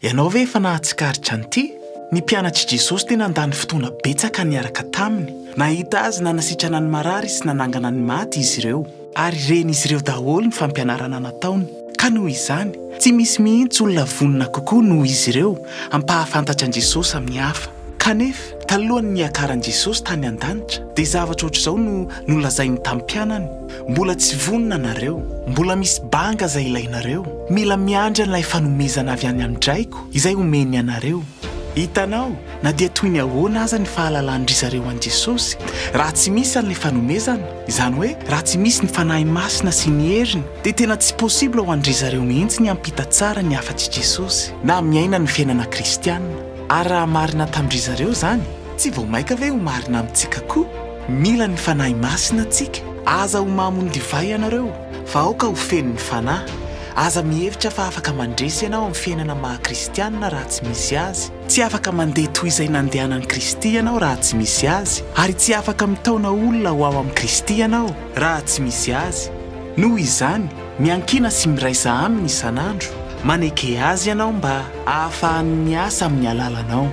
Ianao ve efa nahatsikaritra an'ity? Ny mpianatry Jesosy tena andany fotoana betsaka niaraka taminy. Nahita azy nanasitrana ny marary sy nanangana ny maty izy ireo. Ary reny izy ireo daholo ny fampianarana nataony. Ka noho izany, tsy misy mihitsy olona vonona kokoa noho izy ireo hampahafantatra an'i Jesosy amin'ny hafa. Kanefa talohan'ny niakaran'i Jesosy tany an-danitra, dia zavatra ohatr'izao no nolazainy tamin'ny mpianany. Mbola tsy vonona nareo, mbola misy banga izay ilainareo. Mila miandry an'ilay fanomezana avy any an-draiko izay omeny anareo. Hitanao, na dia toy ny ahoana aza ny fahalalan'ry zareo an'i Jesosy, raha tsy misy an'ilay fanomezana, izany hoe raha tsy misy ny fanahy masina sy ny heriny, dia tena tsy posibla ho an'ry zareo mihitsy ny hampita tsara ny afa-tsy Jesosy na miaina ny fiainana Kristianina. Ary raha marina tamin'ry zareo zany, tsy vao maika ve ho marina amintsika koa? Mila ny fanahy masina antsika. Aza ho mamony divay ianareo, fa aoka ho feno ny fanahy. Aza mihevitra fa afaka mandresy ianao amin'ny fiainana maha Kristianina raha tsy misy azy. Tsy afaka mandeha toy izay nandehanan'i Kristy ianao raha tsy misy azy. Ary tsy afaka mitaona olona ho ao amin'ny Kristy ianao raha tsy misy azy. Noho izany, miankina sy miraisa aminy isan'andro. Maneke azy ianao mba ahafahany miasa amin'ny alalanao.